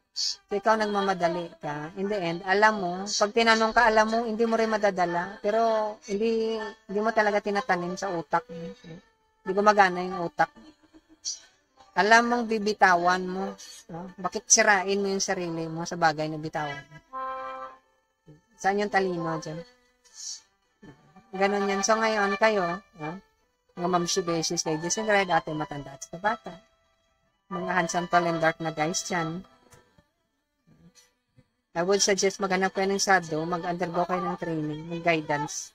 So, ikaw nagmamadali ka. In the end, alam mo, pag tinanong ka, alam mo, hindi mo rin madadala. Pero, hindi mo talaga tinatanim sa utak. Hindi gumagana yung utak. Alam mong bibitawan mo. No? Bakit sirain mo yung sarili mo sa bagay na bitawan mo? Saan yung talino dyan? Ganon yan. So, ngayon, kayo, mga mamsi beses, ladies and red, ate matanda at sa bata. Mga handsome, tall, and dark na guys dyan. I would suggest maghanap kayo ng shadow, mag-undergo kayo ng training, ng guidance.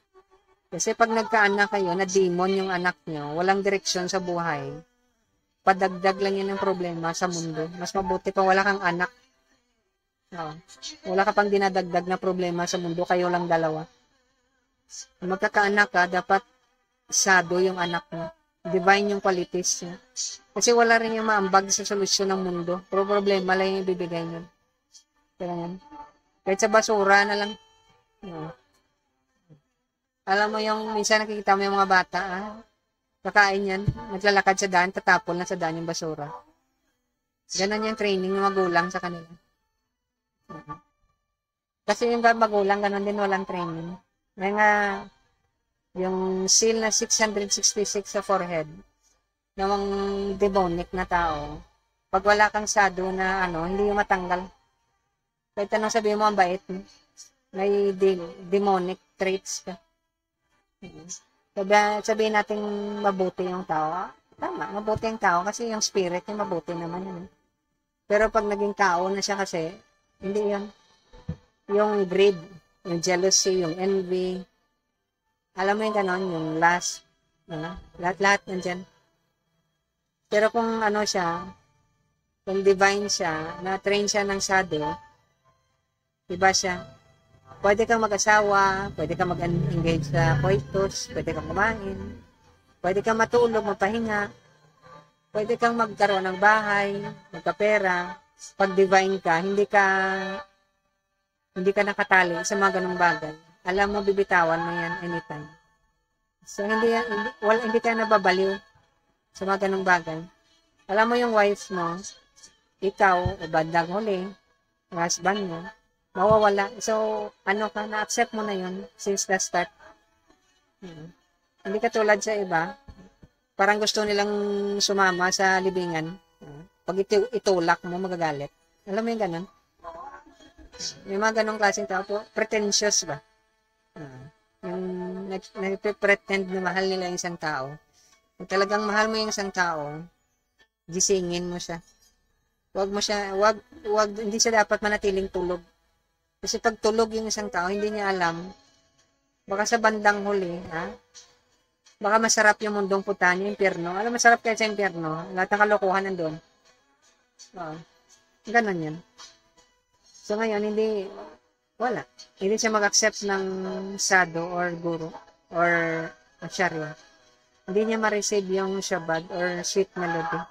Kasi pag nagkaanak kayo, na demon yung anak nyo, walang direksyon sa buhay, padagdag lang yan ng problema sa mundo. Mas mabuti pa wala kang anak. Wala ka pang dinadagdag na problema sa mundo, kayo lang dalawa. Kung magkakaanak ka, dapat shadow yung anak mo. Divine yung qualities niya. Kasi wala rin yung maambag sa solusyon ng mundo. Pero problema lang yung ibibigay nyo. Kaya yan. Kahit sa basura na lang. Alam mo yung, minsan nakikita mo yung mga bata, kakain yan, naglalakad sa daan, tatapon na sa daan yung basura. Ganon yung training ng magulang sa kanila. Kasi yung magulang, ganon din walang training. May nga, yung seal na 666 sa forehead, ng demonic na tao, pag wala kang shadow na hindi yung matanggal. Kahit anong sabihin mo, ang bait mo. May demonic traits ka. Sabihin natin mabuti yung tao. Tama, mabuti yung tao kasi yung spirit yung mabuti naman yun. Pero pag naging tao na siya kasi, hindi yun. Yung greed, yung jealousy, yung envy, alam mo yung ganon, yung lust, lahat-lahat nandyan. Pero kung siya, kung divine siya, na-train siya ng shadow, iba siya. Pwede kang mag-asawa, pwede kang mag-engage sa coitus, pwede kang kumain, pwede kang matulog, magpahinga, pwede kang magkaroon ng bahay, magkapera. Pag divine ka, hindi ka nakatali sa mga ganung bagay. Alam mo, bibitawan mo yan anytime. So, hindi ka nababaliw sa mga ganung bagay. Alam mo yung wife mo, ikaw, o bandang huli, yung husband mo, mawawala. So, na-accept mo na yun since the start. Hindi ka tulad sa iba, parang gusto nilang sumama sa libingan. Pag itulak mo, magagalit. Alam mo yung ganun? May mga ganong klaseng tao po, pretentious ba? Yung nagpe-pretend na mahal nila yung isang tao. Kung talagang mahal mo yung isang tao, gisingin mo siya. Hindi siya dapat manatiling tulog. Kasi pag tulog yung isang tao, hindi niya alam, baka sa bandang huli, baka masarap yung mundong puta niya, impyerno. Alam, masarap kaya sa impyerno. Lahat ng kalokohan nandun. Ganon yan. So ngayon, wala. Hindi siya mag-accept ng sadhu or guru or acharya. Hindi niya ma-receive yung shabad or sweet melody.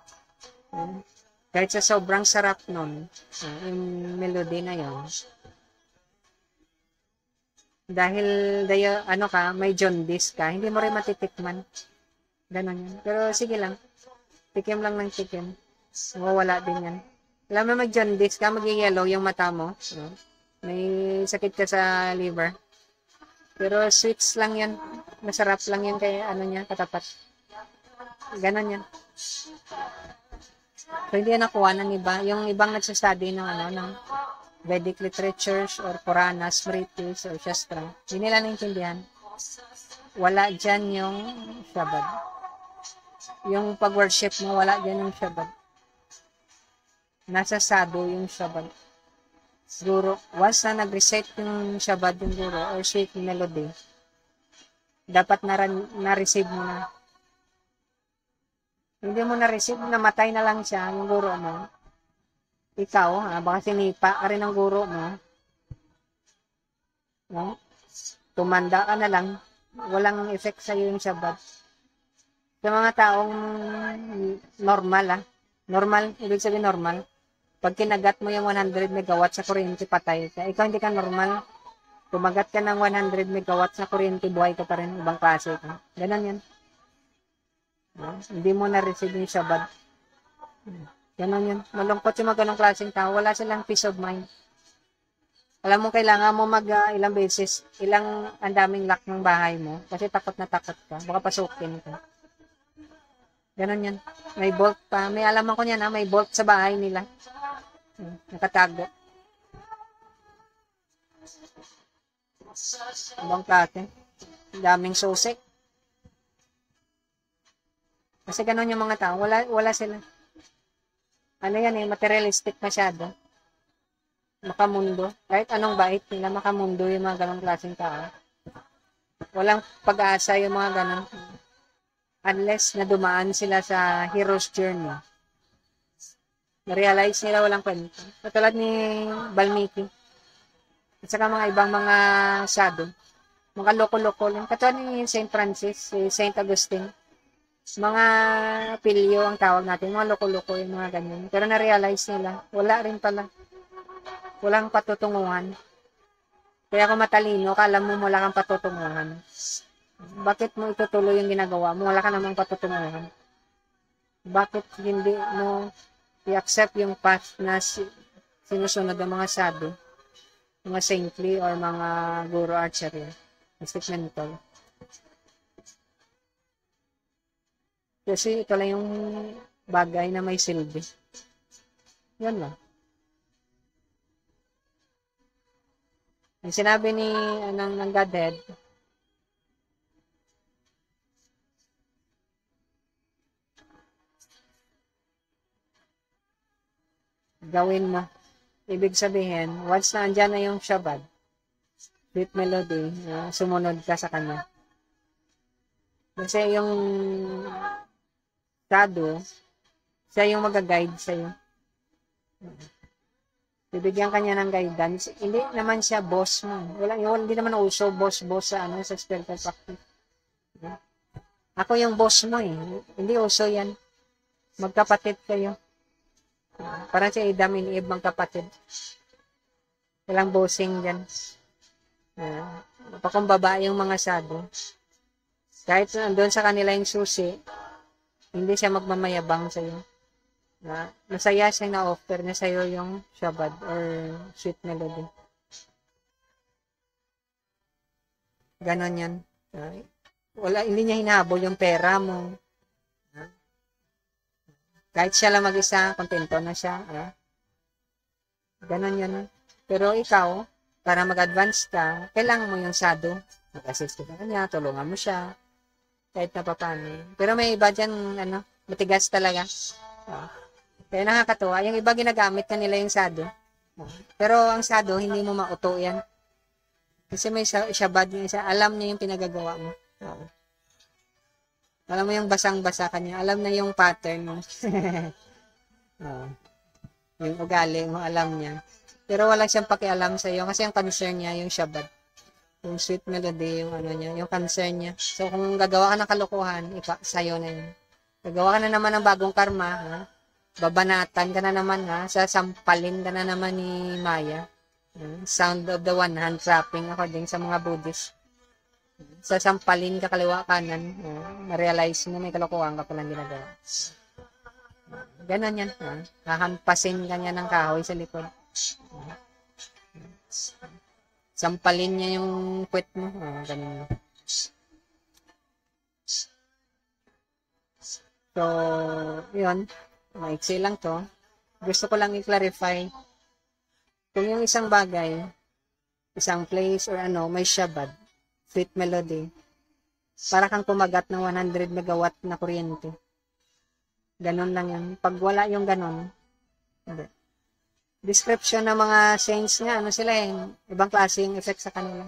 Kahit sa sobrang sarap nun, yung melody na yun, dahil may jaundice ka, hindi mo rin matitikman. Ganon yan. Pero sige lang. Tikim lang ng tikim. Mawawala din yan. Alam mo, may jaundice ka, mag-yellow yung mata mo. May sakit ka sa liver. Pero sweets lang yan. Masarap lang yan kaya katapat. Ganon yan. So, hindi yan nakuha ng iba. Yung ibang nagsastudy ng Vedic literatures or Puranas, Smritis, or Shastra, hindi nila naintindihan. Wala dyan yung Shabad. Yung pag-worship mo, wala dyan yung Shabad. Nasa sadhu yung Shabad. Guru, once na nag-recite yung Shabad yung guru or sweet melody, dapat na-receive mo na. Hindi mo na-receive, namatay na lang siya, yung guru mo. Ikaw, baka sinipa ka rin ng guru mo. Tumanda ka na lang, walang effect sa'yo yung Shabad. Sa mga taong normal, normal, ibig sabihin normal, pag kinagat mo yung 100 megawatt sa kuryente, patay ka. Ikaw hindi ka normal. Kumagat ka ng 100 megawatt sa kuryente, buhay ka pa rin. Ibang klase ka. Ganon yan. Hindi mo na-receive yung Shabad. Ganon yan. Malungkot yung mga ganong klaseng tao. Wala silang peace of mind. Alam mo, kailangan mo ilang beses, ang daming lock ng bahay mo. Kasi takot na takot ka. Baka pasukin ka. Ganon yan. May bolt pa. May alaman ko niyan, may bolt sa bahay nila. Nakatago. Ibang klase. Daming susik. Kasi ganon yung mga tao. Wala sila. Materialistic masyado. Makamundo. Kahit anong bait nila, makamundo yung mga ganong klaseng tao. Walang pag-asa yung mga ganon. Unless na dumaan sila sa hero's journey. Na-realize nila walang kwento. Katulad ni Balmiki. At saka mga ibang mga sadhu. Mga loko-loko lang. Katulad ni St. Francis, si St. Augustine. Mga pilyo ang tawag natin. Mga loko-loko yung mga ganyan. Pero na-realize nila, wala rin pala. Walang patutunguhan. Kaya kung matalino, kala mo wala kang patutunguhan. Bakit mo itutuloy yung ginagawa mo? Wala ka namang patutunguhan. Bakit hindi mo i-accept yung path na sinusunod ng mga sadhu, mga saintly or mga guru acharya, mystic mental? Kasi ito lang yung bagay na may silbi. Yan lang. Yung sinabi ng Godhead, gawin mo. Ibig sabihin, once na andyan na yung Shabad, sweet melody, sumunod ka sa kanya. Kasi yung sadhu, siya yung mag-guide sa'yo. Bibigyan kanya ng guidance. Hindi naman siya boss mo. Hindi naman uso boss sa sa spiritual practice. Ako yung boss mo eh. Hindi uso yan. Magkapatid kayo. Parang si Adam and Eve magkapatid. Walang bossing dyan. Pakumbaba yung mga sadhu. Kahit doon sa kanila yung susi, hindi siya magmamayabang sa'yo. Masaya siya na-offer na sa'yo yung Shabad or sweet melody. Ganon yan. Hindi niya hinahabol yung pera mo. Kahit siya lang mag-isa, kontento na siya. Ganon yun. Pero ikaw, para mag-advance ka, kailangan mo yung shadow. Mag-assist ka kanya, tulungan mo siya. Kahit na paano. Pero may iba dyan, matigas talaga. Kaya nakakatuwa. Yung iba ginagamit kanila yung shadow. Pero ang shadow, hindi mo mauto yan. Kasi may shabad yung isa. Alam niya yung pinagagawa mo. Alam mo yung basang-basa kanya. Alam na yung pattern mo. Yung ugali mo, alam niya. Pero wala siyang pakialam sa iyo kasi ang concern niya yung shabad. Yung sweet melody, yung niya, yung concern niya. So kung gagawa ka ng kalokohan, sa'yo na yun. Gagawa ka na naman ng bagong karma, babanatan ka na naman, sasampalin ka na naman ni Maya. Sound of the one hand trapping according sa mga Buddhist. Sasampalin ka kaliwa kanan, ma-realize mo may kalokohan ka palang ginagawa. Ganon yan. Hahampasin ka niya ng kahoy sa likod. Sampalin niya yung puwet mo. Ganon. So, yun. Maiksi lang to. Gusto ko lang i-clarify. Kung yung isang bagay, isang place or may shabad, sweet melody, para kang kumagat ng 100 megawatt na kuryente. Ganon lang yan. Pag wala yung ganon, hindi. Description ng mga saints nga, sila ibang klase yung effect sa kanila.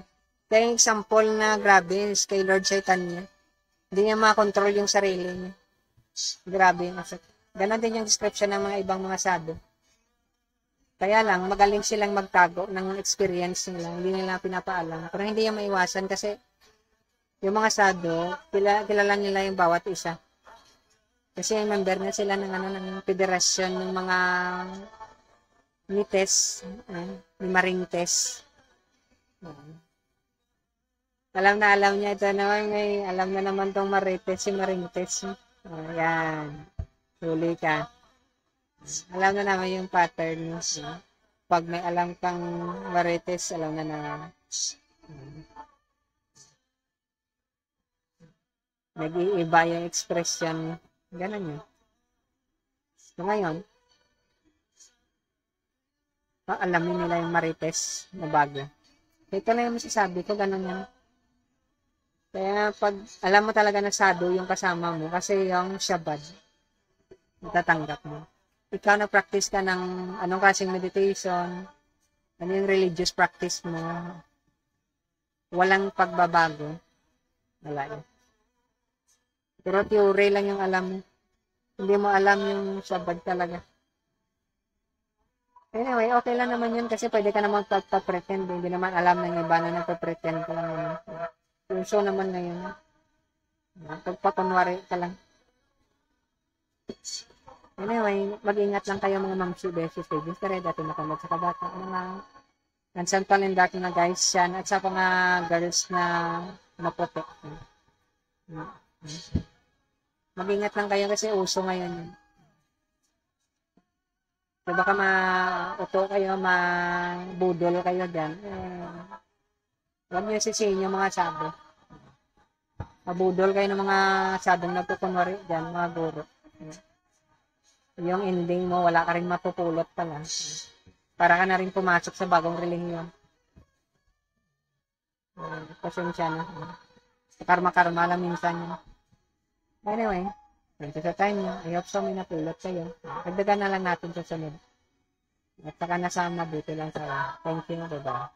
Kaya yung example na grabe is kay Lord Chaitanya. Hindi niya makontrol yung sarili niya. Grabe yung effect. Ganon din yung description ng mga ibang mga sadhu. Kaya lang, magaling silang magtago ng experience nila. Hindi nila pinapaalam. Pero hindi yung maiwasan kasi yung mga sadhu, kilala nila yung bawat isa. Kasi member na sila ng federasyon ng mga Nites, ni Marintes. Alam niya ito naman, alam na naman tong Marites, si Marintes. Yan. Huli ka. Alam na naman yung pattern. Pag may alam kang Marites, alam na naman. Nag-iiba yung expression. Ganon yun. So ngayon, alamin nila yung Marites na bago. Ito lang yung masasabi ko, ganon yan. Kaya pag alam mo talaga na sadhu yung kasama mo, kasi yung shabad, matatanggap mo. Ikaw na practice ka ng anong klaseng meditation, ano yung religious practice mo, walang pagbabago, wala yun. Pero theory lang yung alam mo. Hindi mo alam yung shabad talaga. Anyway, okay lang naman yun kasi pwede ka naman pagpa-pretend. Hindi naman alam ng iba na nagpa-pretend ka lang naman. Yung show naman ngayon. Pagpakunwari ka lang. Anyway, mag-ingat lang kayo mga mamsi, beses, babies, kare, dati nakamag sa kabata. Mga nansantal and dati na guys yan. At sa mga girls na maputi. Mag-ingat lang kayo kasi uso ngayon yun. So baka mauto kayo, mabudol kayo dyan. Huwag nyo sisihin yung mga sado. Mabudol kayo ng mga sadong nagkukunwari dyan, mga guro. Yung ending mo, wala ka rin mapupulot pala. Para ka na rin pumasok sa bagong relihiyon. Pasensya na. Karma-karma lang minsan yun. Anyway, thank you sa time nyo. I hope so may napulot kayo. Dagdagan na lang natin sa sunod. At saka nasa mabuti lang sa thank you. Bye-bye.